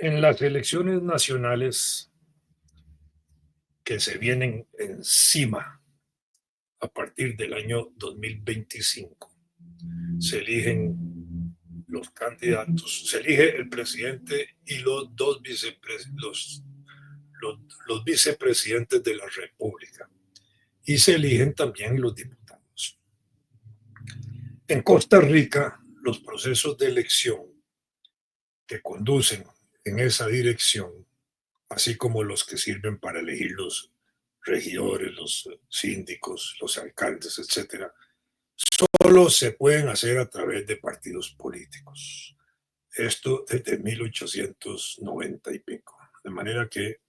En las elecciones nacionales que se vienen encima a partir del año 2025, se eligen los candidatos, se elige el presidente y los dos los vicepresidentes de la República y se eligen también los diputados. En Costa Rica, los procesos de elección que conducen en esa dirección, así como los que sirven para elegir los regidores, los síndicos, los alcaldes, etcétera, solo se pueden hacer a través de partidos políticos. Esto desde 1890 y pico. De manera que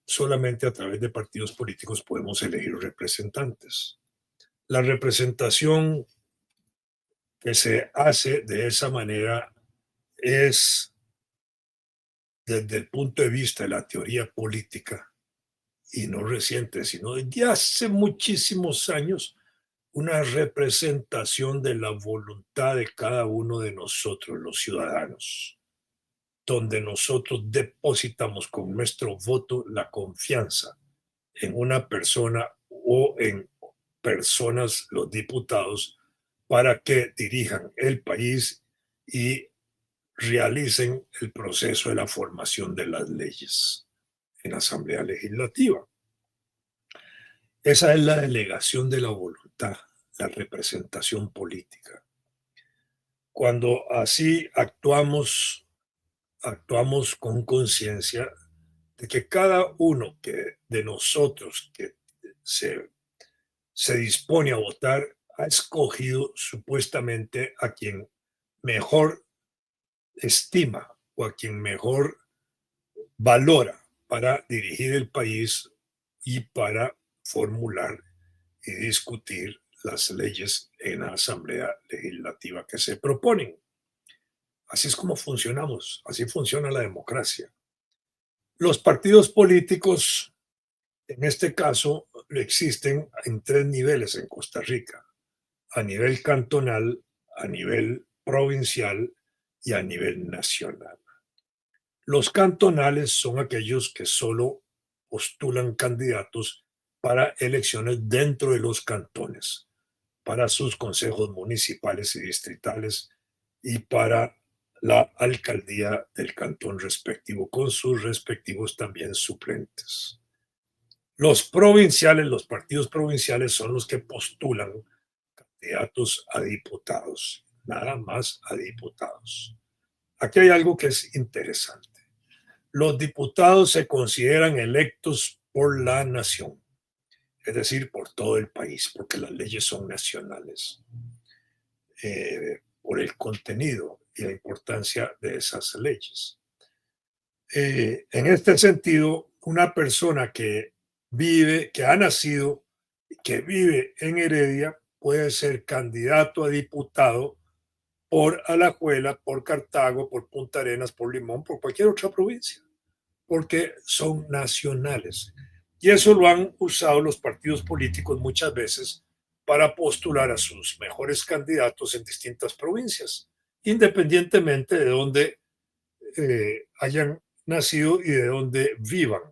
solamente a través de partidos políticos podemos elegir representantes. La representación que se hace de esa manera es, desde el punto de vista de la teoría política, y no reciente, sino desde hace muchísimos años, una representación de la voluntad de cada uno de nosotros, los ciudadanos, donde nosotros depositamos con nuestro voto la confianza en una persona o en personas, los diputados, para que dirijan el país y realicen el proceso de la formación de las leyes en la Asamblea Legislativa. Esa es la delegación de la voluntad, la representación política. Cuando así actuamos con conciencia de que cada uno de nosotros que se, se dispone a votar ha escogido supuestamente a quien mejor estima o a quien mejor valora para dirigir el país y para formular y discutir las leyes en la Asamblea Legislativa que se proponen. Así es como funcionamos, así funciona la democracia. Los partidos políticos, en este caso, existen en tres niveles en Costa Rica: a nivel cantonal, a nivel provincial y a nivel nacional. Los cantonales son aquellos que solo postulan candidatos para elecciones dentro de los cantones, para sus consejos municipales y distritales y para la alcaldía del cantón respectivo, con sus respectivos también suplentes. Los provinciales, los partidos provinciales son los que postulan candidatos a diputados, nada más a diputados. Aquí hay algo que es interesante. Los diputados se consideran electos por la nación, es decir, por todo el país, porque las leyes son nacionales, por el contenido y la importancia de esas leyes. En este sentido, una persona que vive, que ha nacido, que vive en Heredia, puede ser candidato a diputado por Alajuela, por Cartago, por Punta Arenas, por Limón, por cualquier otra provincia, porque son nacionales. Y eso lo han usado los partidos políticos muchas veces para postular a sus mejores candidatos en distintas provincias, independientemente de dónde hayan nacido y de dónde vivan.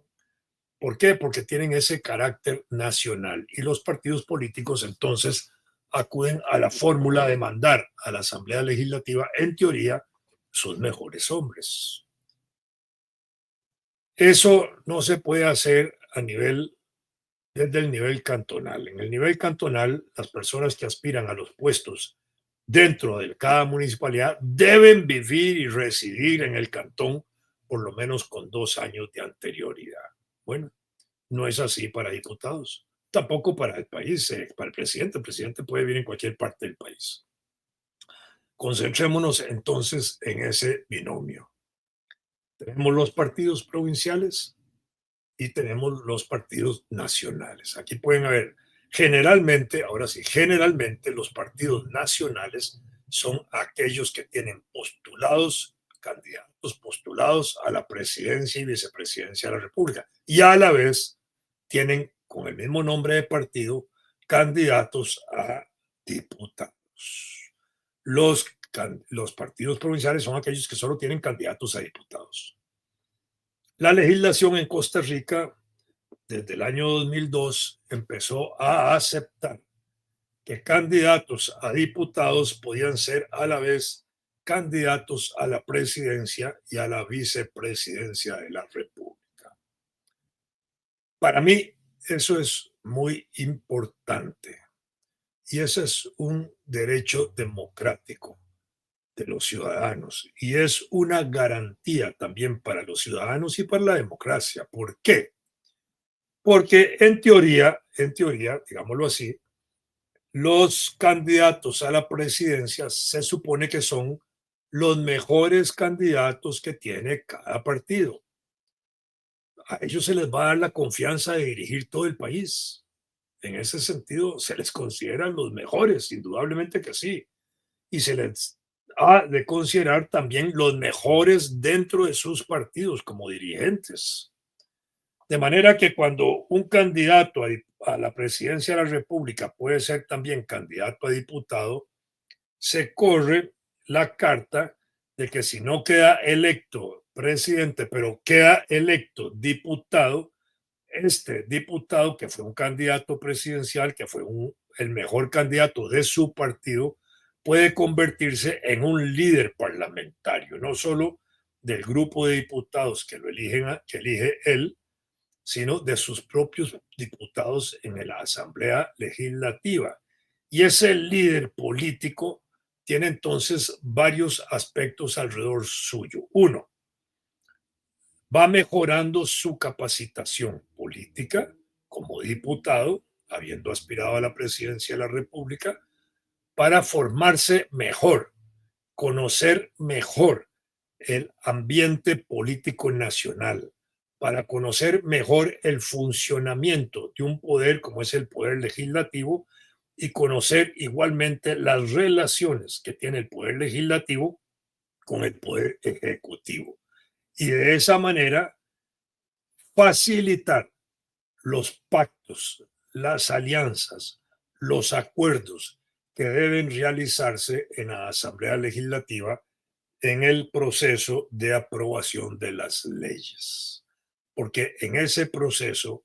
¿Por qué? Porque tienen ese carácter nacional. Y los partidos políticos entonces acuden a la fórmula de mandar a la Asamblea Legislativa, en teoría, sus mejores hombres. Eso no se puede hacer desde el nivel cantonal. En el nivel cantonal, las personas que aspiran a los puestos dentro de cada municipalidad deben vivir y residir en el cantón por lo menos con 2 años de anterioridad. Bueno, no es así para diputados, tampoco para el país, para el presidente. El presidente puede vivir en cualquier parte del país. Concentrémonos entonces en ese binomio. Tenemos los partidos provinciales y tenemos los partidos nacionales. Aquí pueden haber, generalmente, ahora sí, generalmente los partidos nacionales son aquellos que tienen postulados, candidatos postulados a la presidencia y vicepresidencia de la República, y a la vez tienen, con el mismo nombre de partido, candidatos a diputados. Los partidos provinciales son aquellos que solo tienen candidatos a diputados. La legislación en Costa Rica desde el año 2002 empezó a aceptar que candidatos a diputados podían ser a la vez candidatos a la presidencia y a la vicepresidencia de la República. Para mí eso es muy importante y ese es un derecho democrático de los ciudadanos y es una garantía también para los ciudadanos y para la democracia. ¿Por qué? Porque en teoría, digámoslo así, los candidatos a la presidencia se supone que son los mejores candidatos que tiene cada partido. A ellos se les va a dar la confianza de dirigir todo el país. En ese sentido, se les considera los mejores, indudablemente que sí. Y se les ha de considerar también los mejores dentro de sus partidos como dirigentes. De manera que cuando un candidato a la presidencia de la República puede ser también candidato a diputado, se corre la carta de que si no queda electo presidente, pero queda electo diputado, este diputado que fue un candidato presidencial, que fue el mejor candidato de su partido, puede convertirse en un líder parlamentario, no solo del grupo de diputados que lo eligen, que elige él, sino de sus propios diputados en la Asamblea Legislativa. Y ese líder político tiene entonces varios aspectos alrededor suyo. Uno, va mejorando su capacitación política como diputado, habiendo aspirado a la presidencia de la República, para formarse mejor, conocer mejor el ambiente político nacional, para conocer mejor el funcionamiento de un poder como es el poder legislativo y conocer igualmente las relaciones que tiene el poder legislativo con el poder ejecutivo. Y de esa manera facilitar los pactos, las alianzas, los acuerdos que deben realizarse en la Asamblea Legislativa en el proceso de aprobación de las leyes. Porque en ese proceso,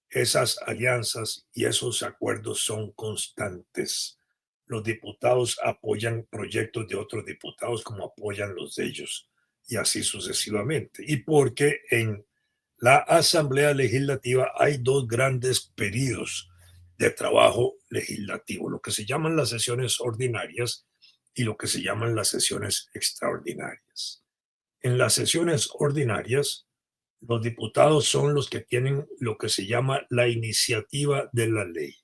esas alianzas y esos acuerdos son constantes. Los diputados apoyan proyectos de otros diputados como apoyan los de ellos y así sucesivamente. Y porque en la Asamblea Legislativa hay dos grandes periodos de trabajo legislativo, lo que se llaman las sesiones ordinarias y lo que se llaman las sesiones extraordinarias. En las sesiones ordinarias, los diputados son los que tienen lo que se llama la iniciativa de la ley.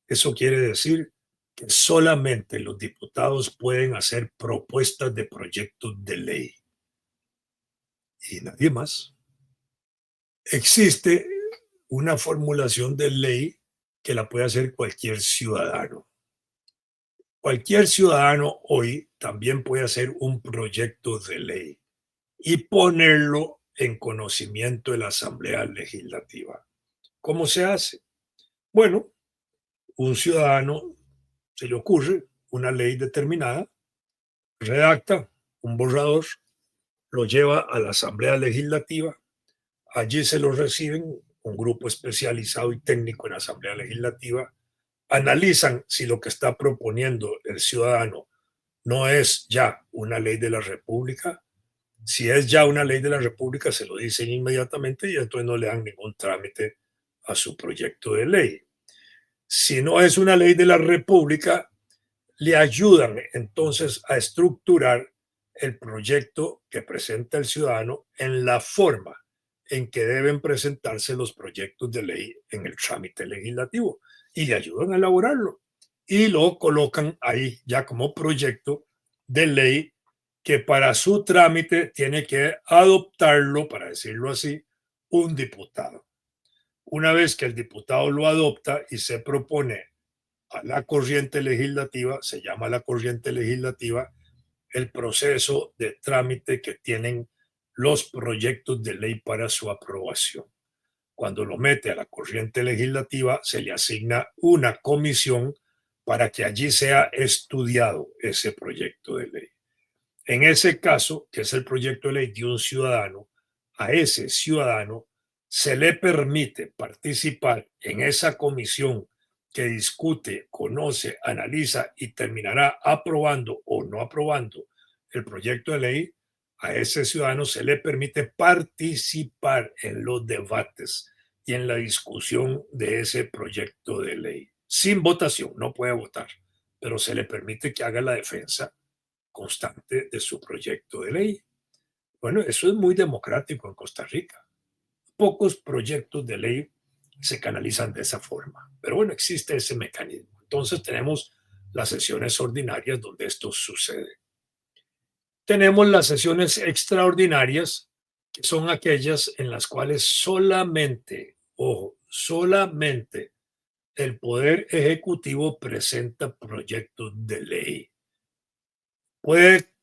Eso quiere decir que solamente los diputados pueden hacer propuestas de proyectos de ley y nadie más. Existe una formulación de ley que la puede hacer cualquier ciudadano. Cualquier ciudadano hoy también puede hacer un proyecto de ley y ponerlo en conocimiento de la Asamblea Legislativa. ¿Cómo se hace? Bueno, un ciudadano se le ocurre una ley determinada, redacta un borrador, lo lleva a la Asamblea Legislativa, allí se lo reciben un grupo especializado y técnico en la Asamblea Legislativa, analizan si lo que está proponiendo el ciudadano no es ya una ley de la República. Si es ya una ley de la República, se lo dicen inmediatamente y entonces no le dan ningún trámite a su proyecto de ley. Si no es una ley de la República, le ayudan entonces a estructurar el proyecto que presenta el ciudadano en la forma en que deben presentarse los proyectos de ley en el trámite legislativo y le ayudan a elaborarlo y lo colocan ahí ya como proyecto de ley que para su trámite tiene que adoptarlo, para decirlo así, un diputado. Una vez que el diputado lo adopta y se propone a la corriente legislativa, se llama la corriente legislativa, el proceso de trámite que tienen los proyectos de ley para su aprobación. Cuando lo mete a la corriente legislativa, se le asigna una comisión para que allí sea estudiado ese proyecto de ley. En ese caso, que es el proyecto de ley de un ciudadano, a ese ciudadano se le permite participar en esa comisión que discute, conoce, analiza y terminará aprobando o no aprobando el proyecto de ley, a ese ciudadano se le permite participar en los debates y en la discusión de ese proyecto de ley. Sin votación, no puede votar, pero se le permite que haga la defensa constante de su proyecto de ley. Bueno, eso es muy democrático en Costa Rica. Pocos proyectos de ley se canalizan de esa forma, pero bueno, existe ese mecanismo. Entonces tenemos las sesiones ordinarias donde esto sucede. Tenemos las sesiones extraordinarias, que son aquellas en las cuales solamente, ojo, solamente el Poder Ejecutivo presenta proyectos de ley. Puede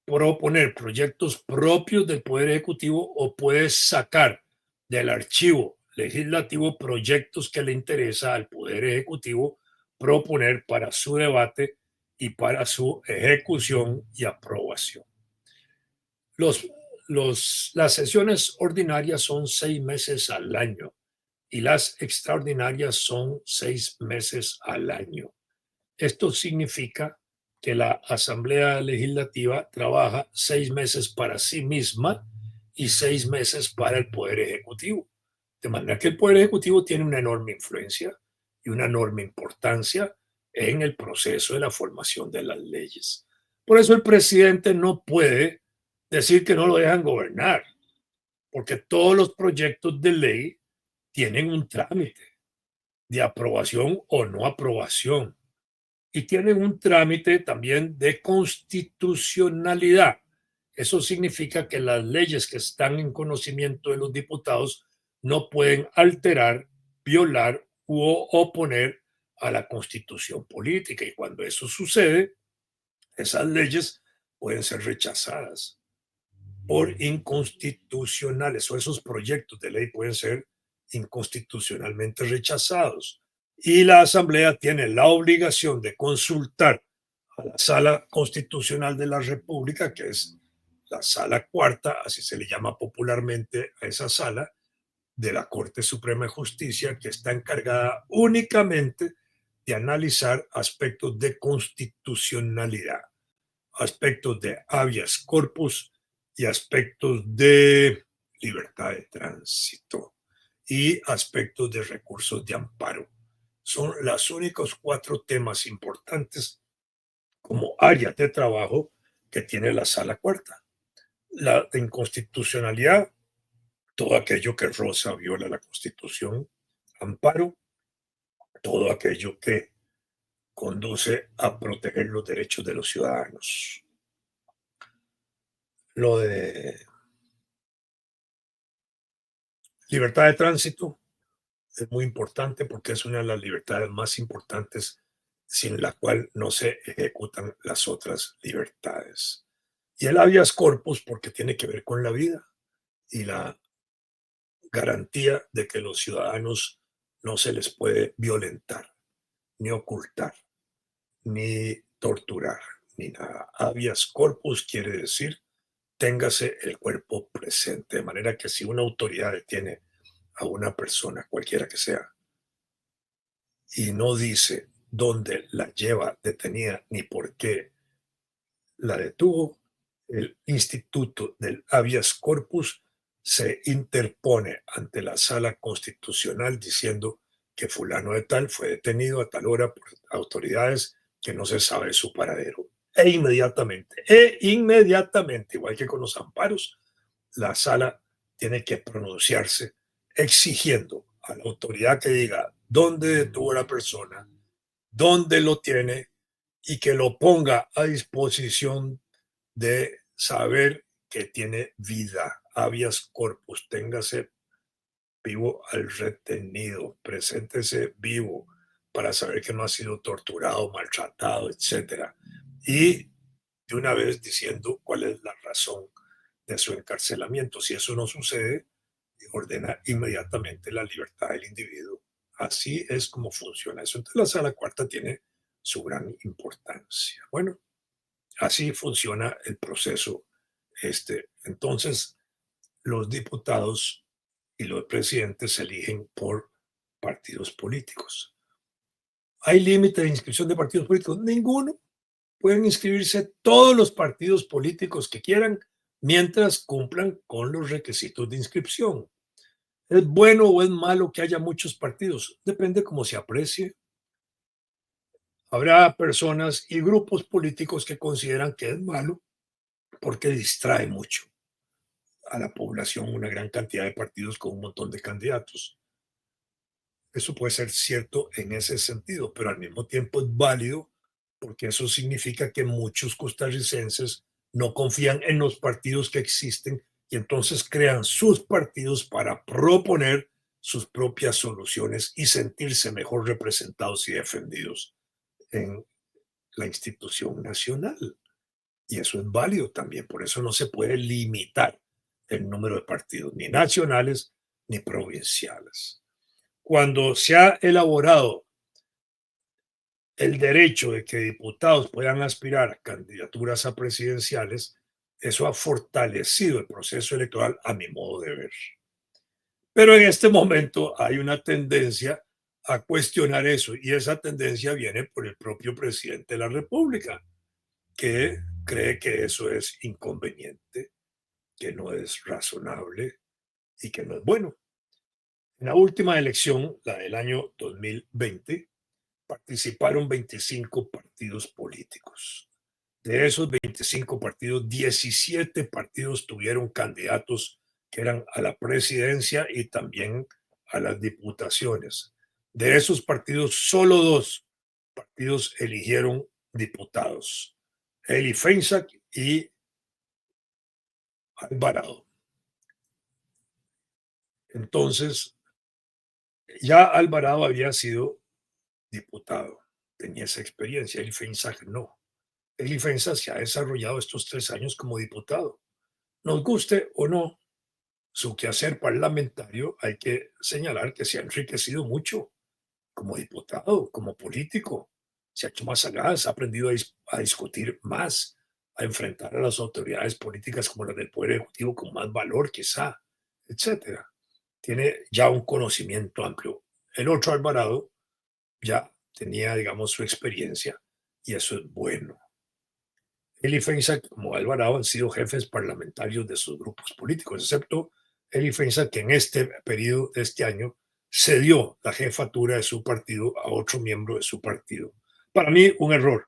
proponer proyectos propios del Poder Ejecutivo o puede sacar del archivo legislativo proyectos que le interesa al Poder Ejecutivo proponer para su debate y para su ejecución y aprobación. Los, las sesiones ordinarias son 6 meses al año y las extraordinarias son 6 meses al año. Esto significa que la Asamblea Legislativa trabaja 6 meses para sí misma y 6 meses para el Poder Ejecutivo. De manera que el Poder Ejecutivo tiene una enorme influencia y una enorme importancia en el proceso de la formación de las leyes. Por eso el presidente no puede decir que no lo dejan gobernar, porque todos los proyectos de ley tienen un trámite de aprobación o no aprobación y tienen un trámite también de constitucionalidad. Eso significa que las leyes que están en conocimiento de los diputados no pueden alterar, violar u oponer a la constitución política. Y cuando eso sucede, esas leyes pueden ser rechazadas por inconstitucionales o esos proyectos de ley pueden ser inconstitucionalmente rechazados. Y la Asamblea tiene la obligación de consultar a la Sala Constitucional de la República, que es la Sala Cuarta, así se le llama popularmente a esa sala de la Corte Suprema de Justicia, que está encargada únicamente de analizar aspectos de constitucionalidad, aspectos de habeas corpus y aspectos de libertad de tránsito y aspectos de recursos de amparo. Son los únicos 4 temas importantes como área de trabajo que tiene la Sala Cuarta. La inconstitucionalidad, todo aquello que roza, viola la Constitución; amparo, todo aquello que conduce a proteger los derechos de los ciudadanos. Lo de libertad de tránsito es muy importante porque es una de las libertades más importantes sin la cual no se ejecutan las otras libertades. Y el habeas corpus porque tiene que ver con la vida y la garantía de que los ciudadanos no se les puede violentar, ni ocultar, ni torturar, ni nada. Habeas corpus quiere decir téngase el cuerpo presente, de manera que si una autoridad detiene a una persona, cualquiera que sea, y no dice dónde la lleva detenida ni por qué la detuvo, el Instituto del Habeas Corpus se interpone ante la Sala Constitucional diciendo que fulano de tal fue detenido a tal hora por autoridades que no se sabe su paradero. E inmediatamente, igual que con los amparos, la sala tiene que pronunciarse exigiendo a la autoridad que diga dónde detuvo a la persona, dónde lo tiene y que lo ponga a disposición de saber que tiene vida. Habeas corpus, téngase vivo al retenido, preséntese vivo para saber que no ha sido torturado, maltratado, etcétera. Y de una vez diciendo cuál es la razón de su encarcelamiento. Si eso no sucede, ordena inmediatamente la libertad del individuo. Así es como funciona eso. Entonces la Sala Cuarta tiene su gran importancia. Bueno, así funciona el proceso. Entonces, los diputados y los presidentes se eligen por partidos políticos. ¿Hay límite de inscripción de partidos políticos? Ninguno. Pueden inscribirse todos los partidos políticos que quieran mientras cumplan con los requisitos de inscripción. ¿Es bueno o es malo que haya muchos partidos? Depende cómo se aprecie. Habrá personas y grupos políticos que consideran que es malo porque distrae mucho a la población una gran cantidad de partidos con un montón de candidatos. Eso puede ser cierto en ese sentido, pero al mismo tiempo es válido porque eso significa que muchos costarricenses no confían en los partidos que existen y entonces crean sus partidos para proponer sus propias soluciones y sentirse mejor representados y defendidos en la institución nacional. Y eso es válido también, por eso no se puede limitar el número de partidos, ni nacionales ni provinciales. Cuando se ha elaborado el derecho de que diputados puedan aspirar a candidaturas a presidenciales, eso ha fortalecido el proceso electoral a mi modo de ver. Pero en este momento hay una tendencia a cuestionar eso y esa tendencia viene por el propio presidente de la República, que cree que eso es inconveniente, que no es razonable y que no es bueno. En la última elección, la del año 2020, participaron 25 partidos políticos. De esos 25 partidos, 17 partidos tuvieron candidatos que eran a la presidencia y también a las diputaciones. De esos partidos, solo dos partidos eligieron diputados, Eli Feinsack y Alvarado. Entonces, ya Alvarado había sido diputado, tenía esa experiencia, Eli Feinsack no. Eli Feinsack se ha desarrollado estos 3 años como diputado. Nos guste o no su quehacer parlamentario, hay que señalar que se ha enriquecido mucho como diputado, como político. Se ha hecho más sagaz, ha aprendido a discutir más, a enfrentar a las autoridades políticas como las del Poder Ejecutivo con más valor, quizá, etcétera. Tiene ya un conocimiento amplio. El otro Alvarado ya tenía, digamos, su experiencia y eso es bueno. Eli Feinsack como Alvarado han sido jefes parlamentarios de sus grupos políticos, excepto Eli Feinsack, que en este periodo de este año cedió la jefatura de su partido a otro miembro de su partido. Para mí, un error.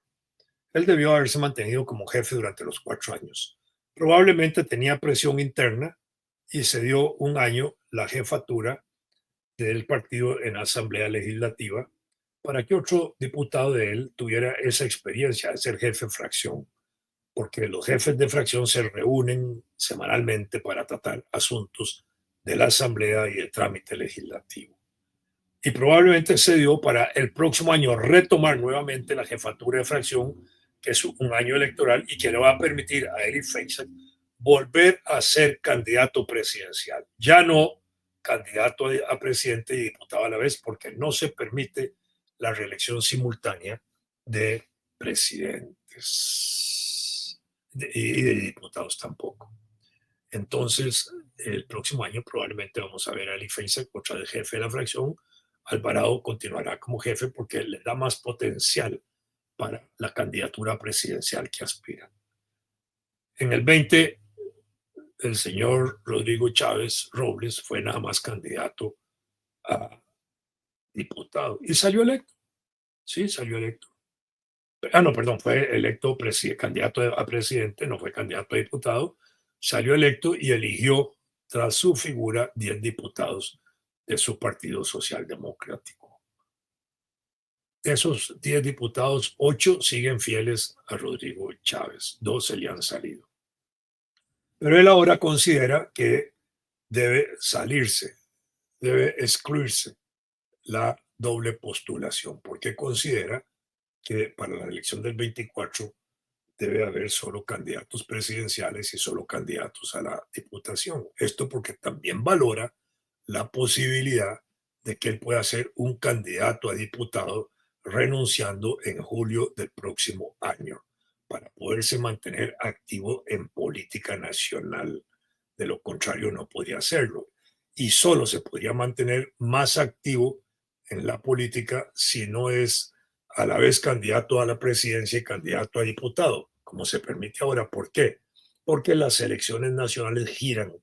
Él debió haberse mantenido como jefe durante los 4 años. Probablemente tenía presión interna y cedió un año la jefatura del partido en la Asamblea Legislativa para que otro diputado de él tuviera esa experiencia de ser jefe de fracción, porque los jefes de fracción se reúnen semanalmente para tratar asuntos de la Asamblea y el trámite legislativo. Y probablemente se dio para el próximo año retomar nuevamente la jefatura de fracción, que es un año electoral y que le va a permitir a Eric Feinsack volver a ser candidato presidencial. Ya no candidato a presidente y diputado a la vez, porque no se permite la reelección simultánea de presidentes y de diputados tampoco. Entonces, el próximo año probablemente vamos a ver a Eli Feinsack otra vez jefe de la fracción. Alvarado continuará como jefe porque le da más potencial para la candidatura presidencial que aspira. En el 20, el señor Rodrigo Chávez Robles fue nada más candidato a diputado y salió electo. Sí, salió electo. Ah, no, perdón, fue electo candidato a presidente, no fue candidato a diputado. Salió electo y eligió tras su figura 10 diputados de su partido socialdemocrático. De esos 10 diputados, 8 siguen fieles a Rodrigo Chávez, 2 se le han salido. Pero él ahora considera que debe salirse, debe excluirse la doble postulación, porque considera que para la elección del 24 debe haber solo candidatos presidenciales y solo candidatos a la diputación. Esto porque también valora la posibilidad de que él pueda ser un candidato a diputado renunciando en julio del próximo año para poderse mantener activo en política nacional. De lo contrario, no podría hacerlo. Y solo se podría mantener más activo en la política si no es a la vez candidato a la presidencia y candidato a diputado, como se permite ahora. ¿Por qué? Porque las elecciones nacionales giran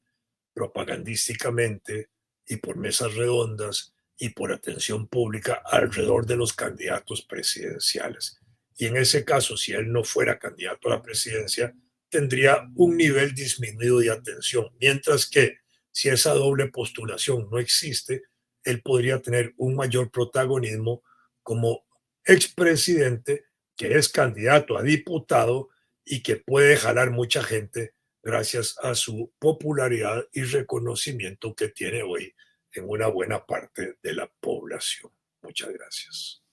propagandísticamente y por mesas redondas y por atención pública alrededor de los candidatos presidenciales. Y en ese caso, si él no fuera candidato a la presidencia, tendría un nivel disminuido de atención, mientras que si esa doble postulación no existe, él podría tener un mayor protagonismo como expresidente que es candidato a diputado y que puede jalar mucha gente gracias a su popularidad y reconocimiento que tiene hoy en una buena parte de la población. Muchas gracias.